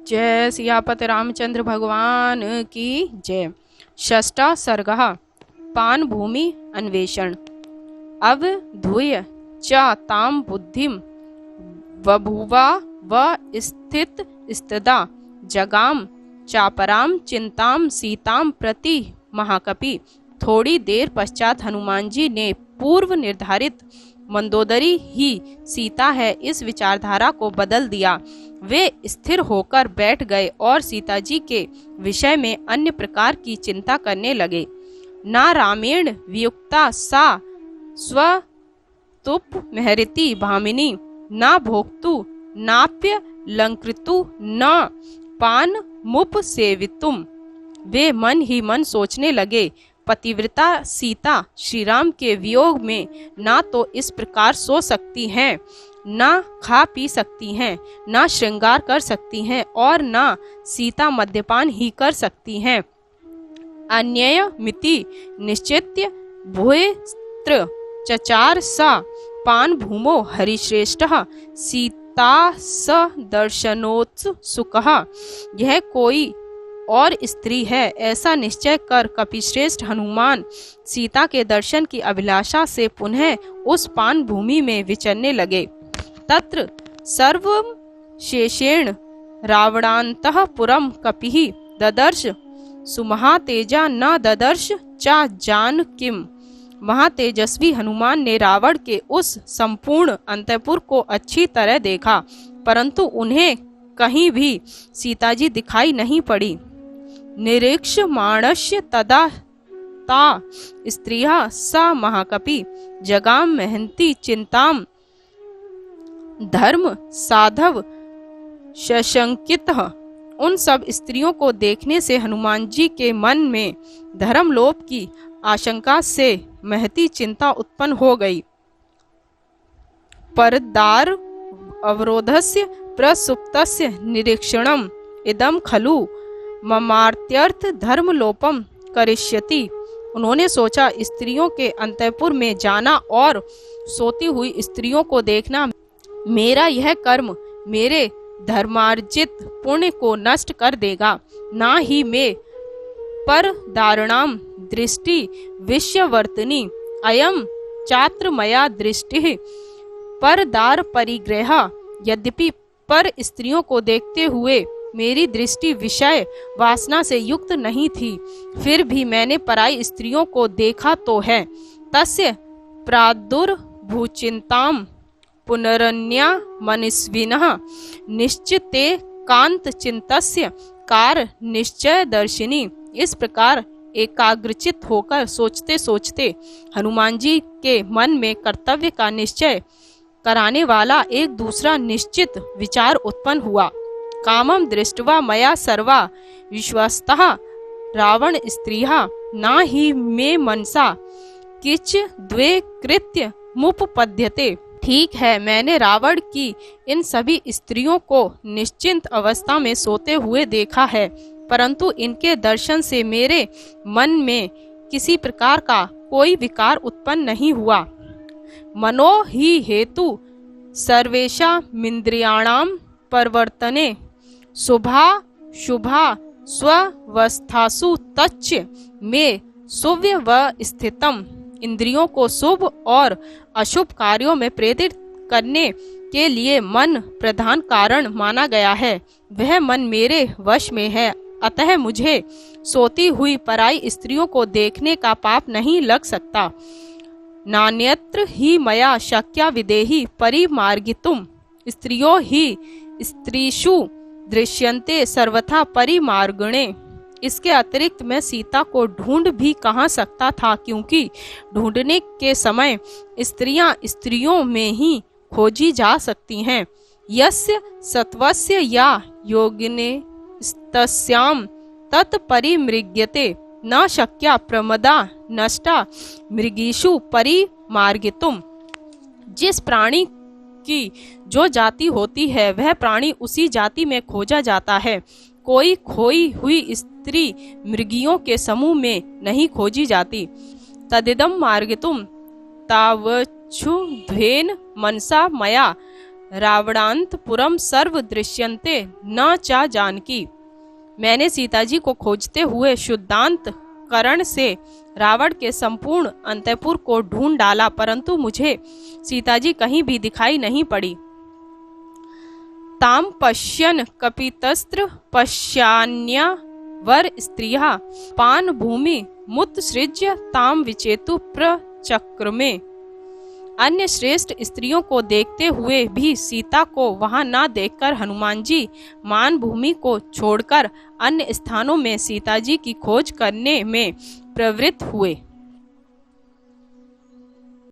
जय सियापति रामचंद्र भगवान की जय। षष्ठा सर्गः पान भूमि अन्वेषण। अवधूय च ताम बुद्धिम बभूवा व स्थित स्तदा जगाम चापराम चिंताम सीताम प्रति महाकपि। थोड़ी देर पश्चात हनुमान जी ने पूर्व निर्धारित मंदोदरी ही सीता है इस विचारधारा को बदल दिया। वे स्थिर होकर बैठ गए और सीता जी के विषय में अन्य प्रकार की चिंता करने लगे। ना रामेण वियुक्ता सा स्वतुप महरिति भामिनी, ना भोक्तु नाप्य लंकृतु न पान मुप सेवितुम। वे मन ही मन सोचने लगे, पतिव्रता सीता श्री राम के वियोग में ना तो इस प्रकार सो सकती हैं, ना खा पी सकती हैं, ना श्रृंगार कर सकती हैं और ना सीता मद्यपान ही कर सकती हैं। अन्यय मिति निश्चित्य भूयस्त्र चचार सा पान भूमो हरिश्रेष्ठः सीता स दर्शनोत्सुकः। यह कोई और स्त्री है ऐसा निश्चय कर कपिश्रेष्ठ हनुमान सीता के दर्शन की अभिलाषा से पुनः उस पान भूमि में विचरने लगे। तत्र सर्वं शेषेण रावणान्तः पुरं कपिः ददर्श सुमहातेजा न ददर्श चा जानकीम्। महातेजस्वी हनुमान ने रावण के उस संपूर्ण अंतःपुर को अच्छी तरह देखा, परंतु उन्हें कहीं भी सीता जी दिखाई नहीं पड़ी। निरीक्षमाणस्य तदा ता स्त्रियः सा महाकपि जगाम महन्ति चिंताम धर्म साधव शशंकितः। उन सब स्त्रियों को देखने से हनुमान जी के मन में धर्मलोप की आशंका से महती चिंता उत्पन्न हो गई। परदार अवरोधस्य प्रसुप्तस्य निरीक्षणम इदम खलु ममार्त्यर्थ धर्मलोपम करिष्यति। उन्होंने सोचा, स्त्रियों के अंतःपुर में जाना और सोती हुई स्त्रियों को देखना मेरा यह कर्म मेरे धर्मार्जित पुण्य को नष्ट कर देगा। ना ही मैं पर दारुणाम दृष्टि विश्ववर्तनी अयम चात्र मया दृष्टि पर दार परिग्रह। यद्यपि पर स्त्रियों को देखते हुए मेरी दृष्टि विषय वासना से युक्त नहीं थी, फिर भी मैंने पराई स्त्रियों को देखा तो है। तस्य प्रादुर्भूचिंताम पुनरन्या मनस्विनः निश्चिते कांत चिंतस्य कार निश्चय दर्शिनी। इस प्रकार एकाग्रचित होकर सोचते सोचते हनुमान जी के मन में कर्तव्य का निश्चय कराने वाला एक दूसरा निश्चित विचार उत्पन्न हुआ। कामम दृष्ट्वा मया सर्वा विश्वस्तः रावण स्त्रियः ना ही मे मनसा किच द्वे कृत्य मुपपद्यते। ठीक है, मैंने रावण की इन सभी स्त्रियों को निश्चिंत अवस्था में सोते हुए देखा है, परंतु इनके दर्शन से मेरे मन में किसी प्रकार का कोई विकार उत्पन्न नहीं हुआ। मनो ही हेतु सर्वेषामिन्द्रियाणां परिवर्तने शुभा शुभा स्वस्थासु तच्च में सुव्यवस्थितम्। इंद्रियों को शुभ और अशुभ कार्यों में प्रेरित करने के लिए मन प्रधान कारण माना गया है। वह मन मेरे वश में है, अतः मुझे सोती हुई पराई स्त्रियों को देखने का पाप नहीं लग सकता। नान्यत्र ही मया शक्या विदेही परिमार्गितुम। स्त्रियों ही स्त्रीषु दृश्यन्ते सर्वथा परिमार्गणे। इसके अतिरिक्त मैं सीता को ढूंढ भी कहाँ सकता था, क्योंकि ढूंढने के समय स्त्रियां स्त्रियों में ही खोजी जा सकती हैं। यस्य सत्वस्य या योगिने तस्याम तत्परिमृग्यते न शक्या प्रमदा नष्टा मृगीषु परिमार्गितुम। जिस प्राणी की जो जाति होती है वह प्राणी उसी जाति में खोजा जाता है। कोई खोई हुई स्त्री मृगियों के समूह में नहीं खोजी जाती। तदिदम मार्गितुम तावच्छुध्वेन मनसा मया रावणांतपुरम सर्व दृश्यन्ते न चा जानकी। मैंने सीता जी को खोजते हुए शुद्धांत करण से रावण के संपूर्ण अंतःपुर को ढूंढ डाला, परंतु मुझे सीता जी कहीं भी दिखाई नहीं पड़ी। ताम पश्यन् कपितस्त्र पश्यान्या वर स्त्रियः पान भूमि मुत्सृज्य ताम विचेतु प्रचक्रमे। अन्य श्रेष्ठ स्त्रियों को देखते हुए भी सीता को वहां न देखकर हनुमान जी मान भूमि को छोड़कर अन्य स्थानों में सीता जी की खोज करने में प्रवृत्त हुए।